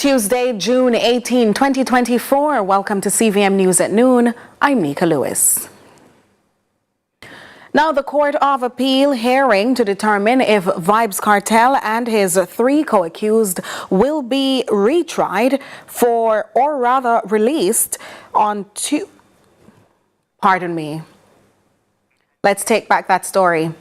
Tuesday, June 18, 2024. Welcome to CVM News at Noon. I'm Nika Lewis. Now, the Court of Appeal hearing to determine if Vybz Cartel and his 3 co-accused will be retried or rather released on Let's take back that story.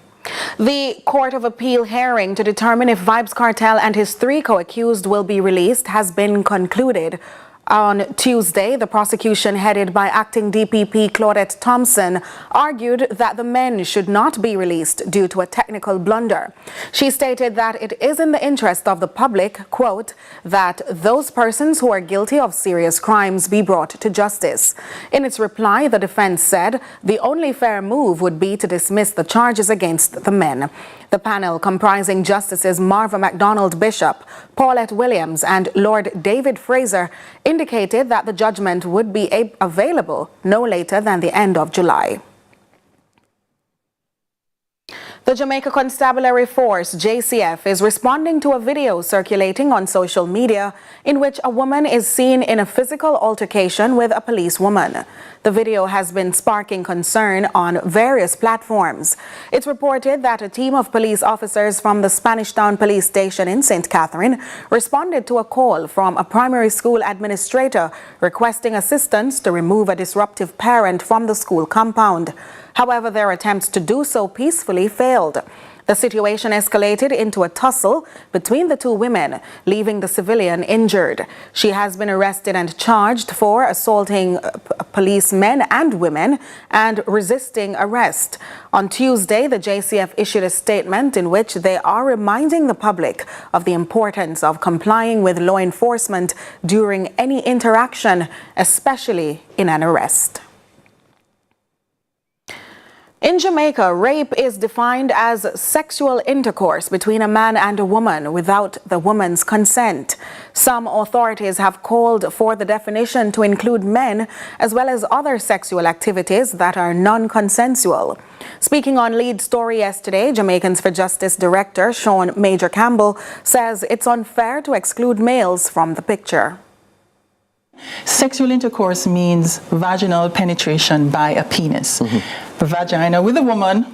The Court of Appeal hearing to determine if Vybz Cartel and his 3 co-accused will be released has been concluded. On Tuesday, the prosecution headed by acting DPP Claudette Thompson argued that the men should not be released due to a technical blunder. She stated that it is in the interest of the public, quote, that those persons who are guilty of serious crimes be brought to justice. In its reply, the defense said the only fair move would be to dismiss the charges against the men. The panel, comprising Justices Marva MacDonald Bishop, Paulette Williams and Lord David Fraser, indicated that the judgment would be available no later than the end of July. The Jamaica Constabulary Force, JCF, is responding to a video circulating on social media in which a woman is seen in a physical altercation with a policewoman. The video has been sparking concern on various platforms. It's reported that a team of police officers from the Spanish Town Police Station in St. Catherine responded to a call from a primary school administrator requesting assistance to remove a disruptive parent from the school compound. However, their attempts to do so peacefully failed. The situation escalated into a tussle between the 2 women, leaving the civilian injured. She has been arrested and charged for assaulting policemen and women and resisting arrest. On Tuesday, the JCF issued a statement in which they are reminding the public of the importance of complying with law enforcement during any interaction, especially in an arrest. In Jamaica, rape is defined as sexual intercourse between a man and a woman without the woman's consent. Some authorities have called for the definition to include men as well as other sexual activities that are non-consensual. Speaking on Lead Story yesterday, Jamaicans for Justice Director Sean Major Campbell says it's unfair to exclude males from the picture. Sexual intercourse means vaginal penetration by a penis. Vagina with a woman,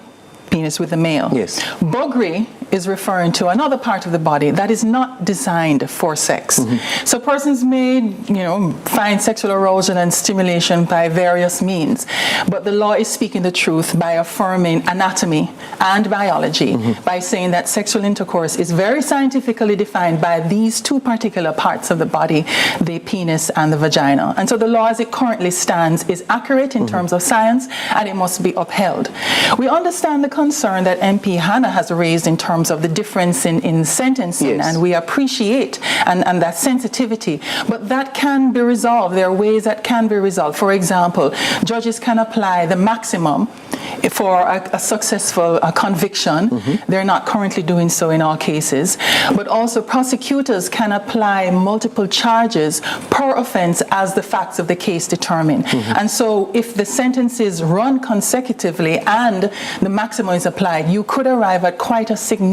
penis with a male. Yes. Buggery is referring to another part of the body that is not designed for sex. So persons may, find sexual arousal and stimulation by various means, but the law is speaking the truth by affirming anatomy and biology, by saying that sexual intercourse is very scientifically defined by these 2 particular parts of the body, the penis and the vagina. And so the law as it currently stands is accurate in terms of science, and it must be upheld. We understand the concern that MP Hannah has raised in terms of the difference in sentencing, yes, and we appreciate and that sensitivity, but that can be resolved. There are ways that can be resolved. For example, judges can apply the maximum for a successful conviction. They're not currently doing so in all cases, but also prosecutors can apply multiple charges per offense as the facts of the case determine. And so if the sentences run consecutively and the maximum is applied, you could arrive at quite a significant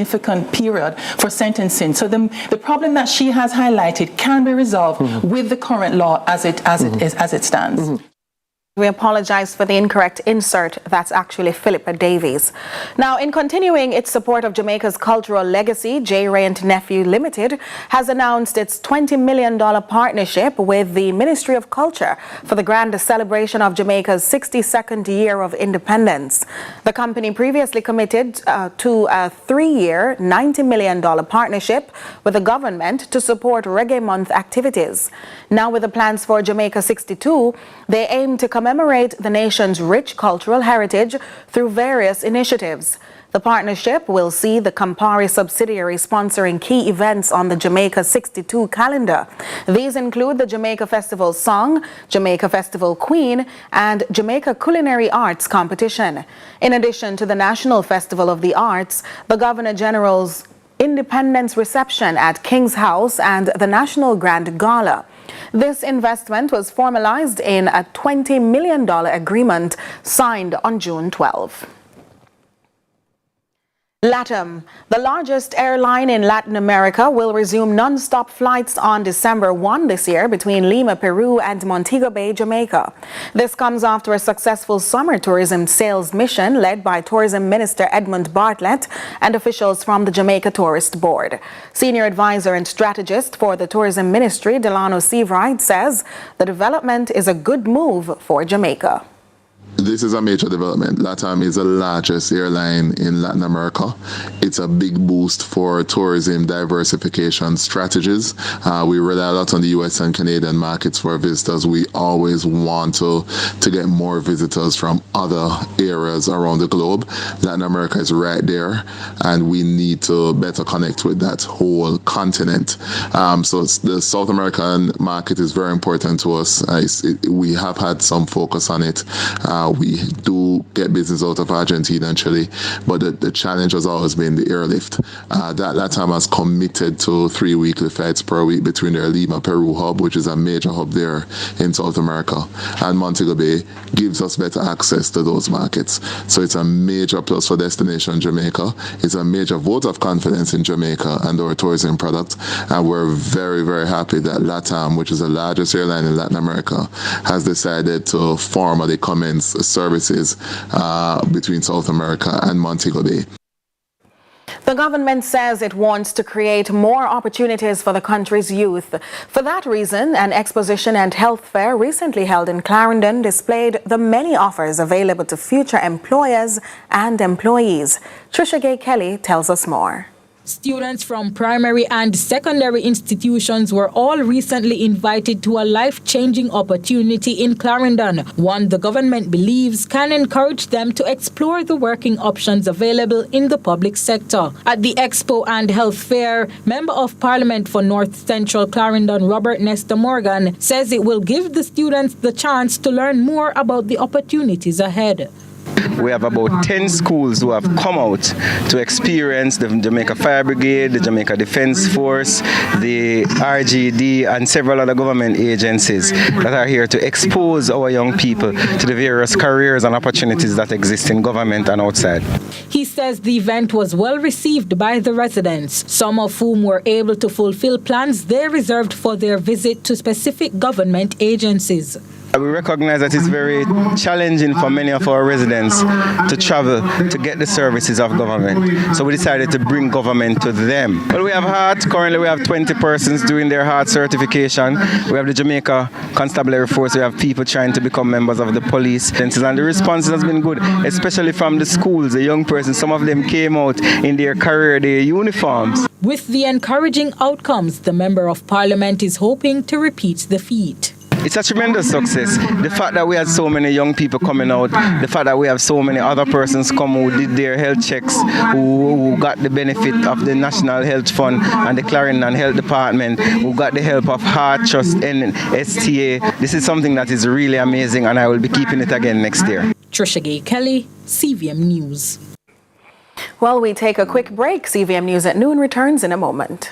period for sentencing. So the problem that she has highlighted can be resolved with the current law as it stands. We apologize for the incorrect insert. That's actually Philippa Davies. Now, in continuing its support of Jamaica's cultural legacy, J. Ray and Nephew Limited has announced its $20 million partnership with the Ministry of Culture for the grand celebration of Jamaica's 62nd year of independence. The company previously committed to a 3-year, $90 million partnership with the government to support Reggae Month activities. Now, with the plans for Jamaica 62, they aim to commemorate the nation's rich cultural heritage through various initiatives. The partnership will see the Campari subsidiary sponsoring key events on the Jamaica 62 calendar. These include the Jamaica Festival Song, Jamaica Festival Queen, and Jamaica Culinary Arts Competition. In addition to the National Festival of the Arts, the Governor General's Independence Reception at King's House and the National Grand Gala. This investment was formalized in a $20 million agreement signed on June 12. LATAM, the largest airline in Latin America, will resume non-stop flights on December 1 this year between Lima, Peru and Montego Bay, Jamaica. This comes after a successful summer tourism sales mission led by Tourism Minister Edmund Bartlett and officials from the Jamaica Tourist Board. Senior advisor and strategist for the Tourism Ministry, Delano Seavride, says the development is a good move for Jamaica. This is a major development. LATAM is the largest airline in Latin America. It's a big boost for tourism diversification strategies. We rely a lot on the US and Canadian markets for visitors. We always want to get more visitors from other areas around the globe. Latin America is right there, and we need to better connect with that whole continent. So the South American market is very important to us. We have had some focus on it. We do get business out of Argentina and Chile, but the challenge has always been the airlift. That LATAM has committed to 3 weekly flights per week between their Lima, Peru hub, which is a major hub there in South America, and Montego Bay gives us better access to those markets. So it's a major plus for Destination Jamaica. It's a major vote of confidence in Jamaica and our tourism product, and we're very, very happy that LATAM, which is the largest airline in Latin America, has decided to formally commence services between South America and Montego Bay. The government says it wants to create more opportunities for the country's youth. For that reason, an exposition and health fair recently held in Clarendon displayed the many offers available to future employers and employees. Trisha Gay Kelly tells us more. Students from primary and secondary institutions were all recently invited to a life-changing opportunity in Clarendon, one the government believes can encourage them to explore the working options available in the public sector. At the Expo and Health Fair, Member of Parliament for North Central Clarendon, Robert Nestor Morgan, says it will give the students the chance to learn more about the opportunities ahead. We have about 10 schools who have come out to experience the Jamaica Fire Brigade, the Jamaica Defense Force, the RGD, and several other government agencies that are here to expose our young people to the various careers and opportunities that exist in government and outside. He says the event was well received by the residents, some of whom were able to fulfill plans they reserved for their visit to specific government agencies. We recognize that it's very challenging for many of our residents to travel to get the services of government. So we decided to bring government to them. Well, we have heart. Currently we have 20 persons doing their heart certification. We have the Jamaica Constabulary Force. We have people trying to become members of the police. And the response has been good, especially from the schools, the young persons. Some of them came out in their career day uniforms. With the encouraging outcomes, the Member of Parliament is hoping to repeat the feat. It's a tremendous success. The fact that we had so many young people coming out, the fact that we have so many other persons come who did their health checks, who got the benefit of the National Health Fund and the Clarendon Health Department, who got the help of Heart Trust and STA. This is something that is really amazing, and I will be keeping it again next year. Trisha Gay Kelly, CVM News. Well, we take a quick break. CVM News at noon returns in a moment.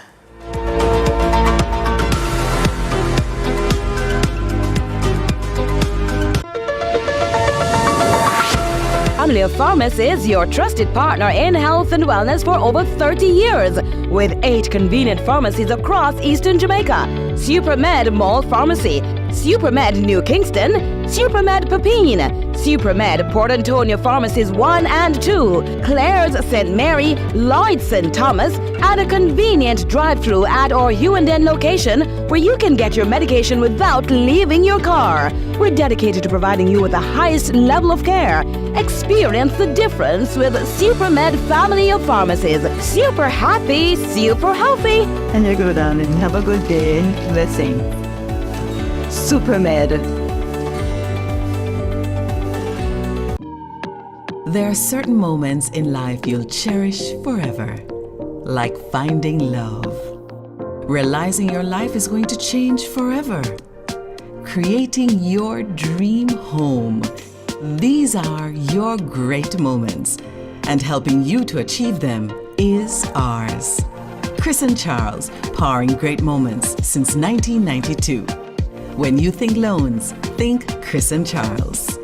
Family of Pharmacies, your trusted partner in health and wellness for over 30 years. With 8 convenient pharmacies across Eastern Jamaica. Supermed Mall Pharmacy, Supermed New Kingston, Supermed Pepin, Supermed Port Antonio Pharmacies 1 and 2, Claire's St. Mary, Lloyd's St. Thomas, and a convenient drive-through at our Hughenden location where you can get your medication without leaving your car. We're dedicated to providing you with the highest level of care. Experience the difference with Supermed Family of Pharmacies. Super happy, super healthy. And you go down and have a good day. Blessing. Supermed. There are certain moments in life you'll cherish forever, like finding love, realizing your life is going to change forever, creating your dream home. These are your great moments, and helping you to achieve them is ours. Chris and Charles, powering great moments since 1992. When you think loans, think Chris and Charles.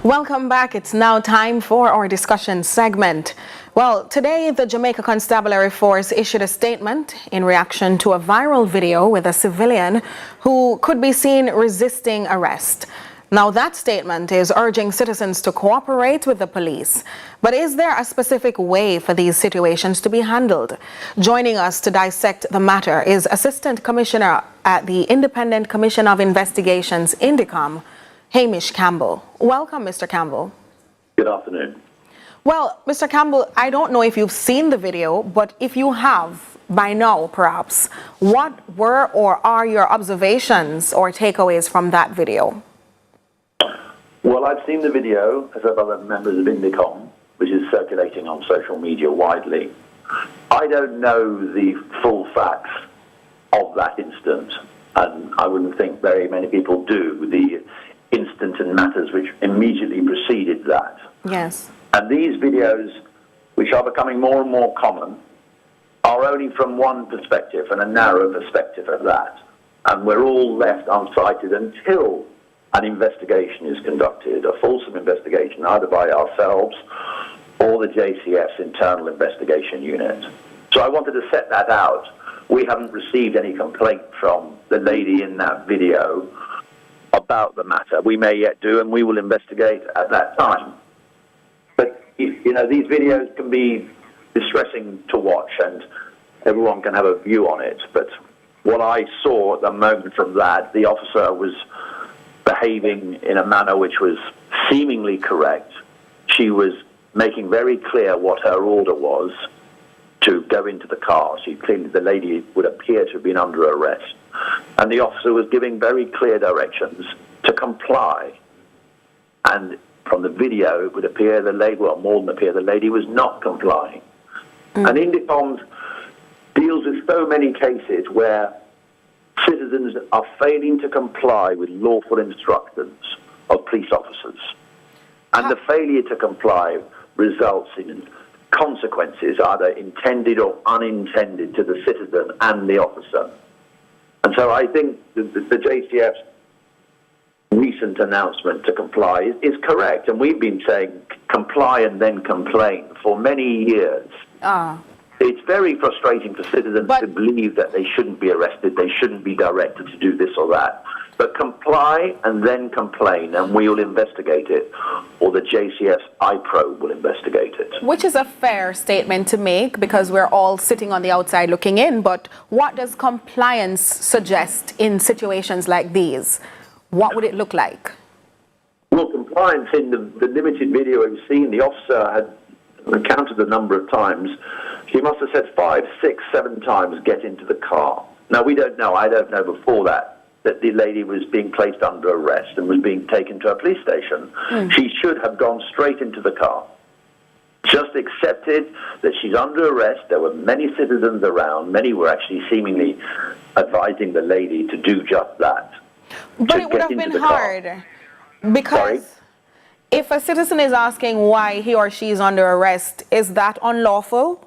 Welcome back. It's now time for our discussion segment. Well, today the Jamaica Constabulary Force issued a statement in reaction to a viral video with a civilian who could be seen resisting arrest. Now, that statement is urging citizens to cooperate with the police. But is there a specific way for these situations to be handled? Joining us to dissect the matter is Assistant Commissioner at the Independent Commission of Investigations, INDICOM, Hamish Campbell. Welcome, Mr. Campbell. Good afternoon. Well, Mr. Campbell, I don't know if you've seen the video, but if you have, by now perhaps, what were or are your observations or takeaways from that video? Well, I've seen the video, as have other members of INDICOM, which is circulating on social media widely. I don't know the full facts of that incident, and I wouldn't think very many people do, the incident and matters which immediately preceded that. Yes. And these videos, which are becoming more and more common, are only from one perspective, and a narrow perspective of that. And we're all left unsighted until an investigation is conducted, a fulsome investigation, either by ourselves or the JCF's internal investigation unit. So I wanted to set that out. We haven't received any complaint from the lady in that video about the matter. We may yet do, and we will investigate at that time. But, you know, these videos can be distressing to watch, and everyone can have a view on it. But what I saw at the moment from that, the officer was behaving in a manner which was seemingly correct. She was making very clear what her order was to go into the car. She clearly, the lady would appear to have been under arrest. And the officer was giving very clear directions to comply. And from the video, it would appear the lady, well, more than appear, the lady was not complying. And INDICOM deals with so many cases where citizens are failing to comply with lawful instructions of police officers. And the failure to comply results in consequences, either intended or unintended, to the citizen and the officer. And so I think the JCF's recent announcement to comply is correct. And we've been saying comply and then complain for many years. It's very frustrating for citizens to believe that they shouldn't be arrested, they shouldn't be directed to do this or that. But comply and then complain, and we will investigate it, or the JCF's iProbe will investigate it. Which is a fair statement to make, because we're all sitting on the outside looking in. But what does compliance suggest in situations like these? What would it look like? Well, compliance in the limited video we've seen, the officer had counted the number of times. He must have said 5, 6, 7 times, get into the car. Now, we don't know, I don't know before that the lady was being placed under arrest and was being taken to a police station. She should have gone straight into the car. Just accepted that she's under arrest. There were many citizens around. Many were actually seemingly advising the lady to do just that. But it would have been hard, because if a citizen is asking why he or she is under arrest, is that unlawful?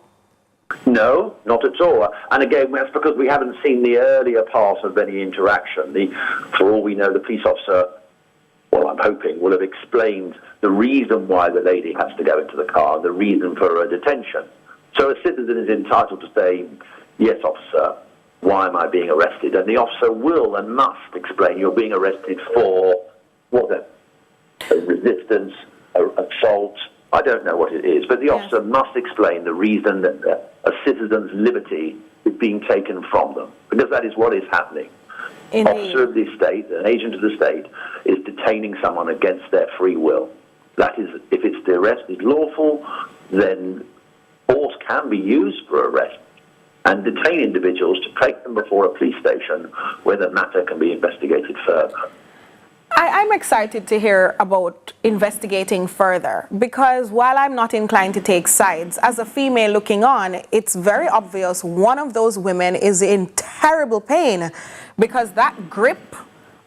No, not at all. And again, that's because we haven't seen the earlier part of any interaction. For all we know, the police officer, well, I'm hoping, will have explained the reason why the lady has to go into the car, the reason for her detention. So a citizen is entitled to say, yes, officer, why am I being arrested? And the officer will and must explain, you're being arrested for what? Resistance, assault, I don't know what it is, but the officer must explain the reason that a citizen's liberty is being taken from them, because that is what is happening. Indeed. Officer of the state, an agent of the state, is detaining someone against their free will. That is, if it's the arrest is lawful, then force can be used for arrest and detain individuals to take them before a police station where the matter can be investigated further. I'm excited to hear about investigating further, because while I'm not inclined to take sides, as a female looking on, it's very obvious one of those women is in terrible pain, because that grip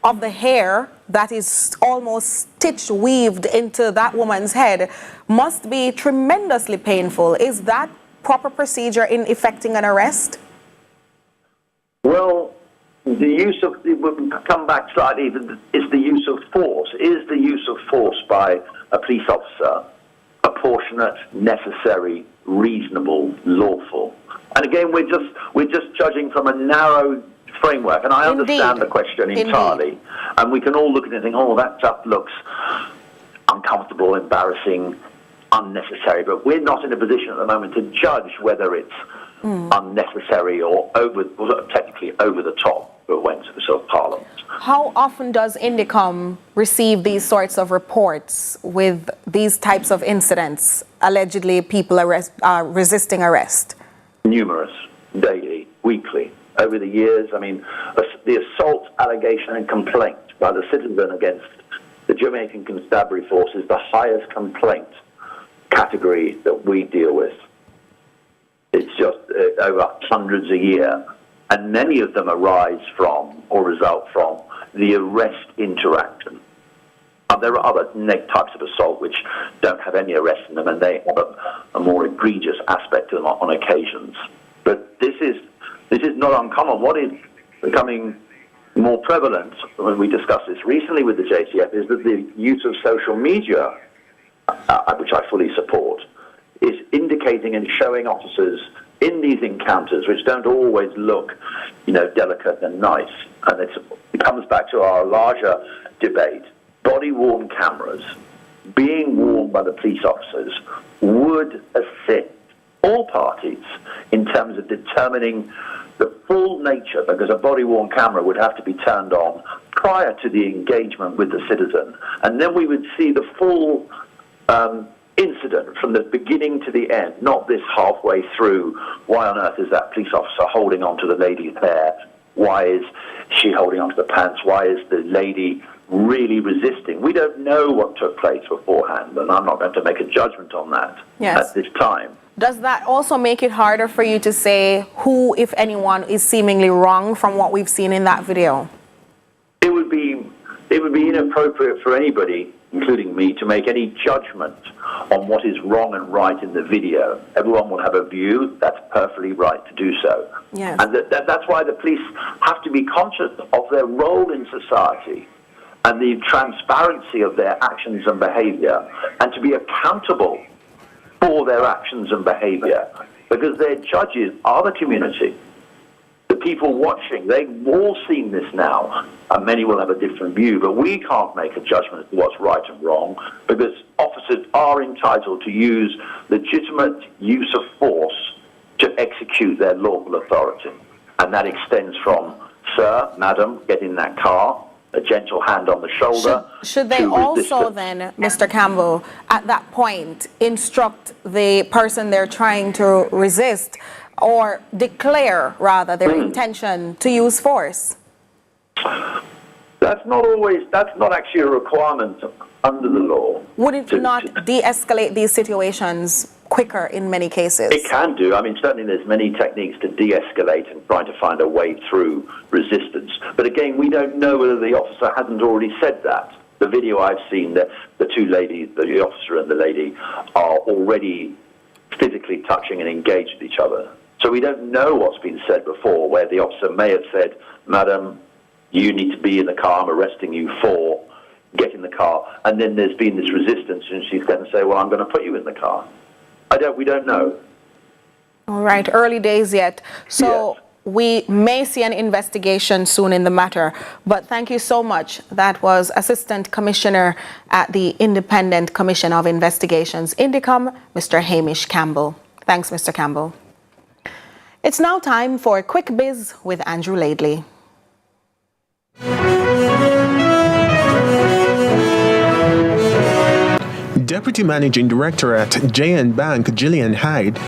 of the hair that is almost stitched, weaved into that woman's head must be tremendously painful. Is that proper procedure in effecting an arrest? Well, the use of, we'll come back slightly, it's the use of force. Is the use of force by a police officer proportionate, necessary, reasonable, lawful. And again, we're just judging from a narrow framework, and I understand the question entirely. And we can all look at it and think, oh, that stuff looks uncomfortable, embarrassing, unnecessary. But we're not in a position at the moment to judge whether it's unnecessary or technically over the top that went to the sort of Parliament. How often does Indicom receive these sorts of reports with these types of incidents, allegedly people resisting arrest? Numerous, daily, weekly. Over the years, I mean, the assault allegation and complaint by the citizen against the Jamaican Constabulary Force is the highest complaint category that we deal with. It's just over hundreds a year, and many of them arise from or result from the arrest interaction. There are other types of assault which don't have any arrest in them, and they have a more egregious aspect to them on occasions. But this is not uncommon. What is becoming more prevalent, when we discussed this recently with the JCF, is that the use of social media, which I fully support, is indicating and showing officers in these encounters, which don't always look, delicate and nice. And it comes back to our larger debate. Body-worn cameras being worn by the police officers would assist all parties in terms of determining the full nature, because a body-worn camera would have to be turned on prior to the engagement with the citizen. And then we would see the full incident from the beginning to the end, not this halfway through. Why on earth is that police officer holding on to the lady's hair? Why is she holding on to the pants? Why is the lady really resisting? We don't know what took place beforehand, and I'm not going to make a judgment on that at this time. Does that also make it harder for you to say who, if anyone, is seemingly wrong from what we've seen in that video? It would be inappropriate for anybody, including me, to make any judgment on what is wrong and right in the video. Everyone will have a view. That's perfectly right to do so. Yes. And that's why the police have to be conscious of their role in society and the transparency of their actions and behavior, and to be accountable for their actions and behavior, because their judges are the community. The people watching, they've all seen this now, and many will have a different view, but we can't make a judgment as to what's right and wrong, because officers are entitled to use legitimate use of force to execute their lawful authority. And that extends from, sir, madam, get in that car, a gentle hand on the shoulder. Should they also then, Mr. Campbell, at that point, instruct the person they're trying to resist, or declare, rather, their intention to use force? That's not actually a requirement under the law. Would it not de-escalate these situations quicker in many cases? It can do. I mean, certainly there's many techniques to de-escalate and trying to find a way through resistance. But again, we don't know whether the officer hasn't already said that. The video I've seen, the two ladies, the officer and the lady, are already physically touching and engaged with each other. So we don't know what's been said before, where the officer may have said, madam, you need to be in the car, I'm arresting you for, get in the car. And then there's been this resistance, and she's going to say, well, I'm going to put you in the car. We don't know. All right, early days yet. So yes, we may see an investigation soon in the matter, but thank you so much. That was Assistant Commissioner at the Independent Commission of Investigations, Indicom, Mr. Hamish Campbell. Thanks, Mr. Campbell. It's now time for a quick biz with Andrew Laidley. Deputy Managing Director at JN Bank, Gillian Hyde,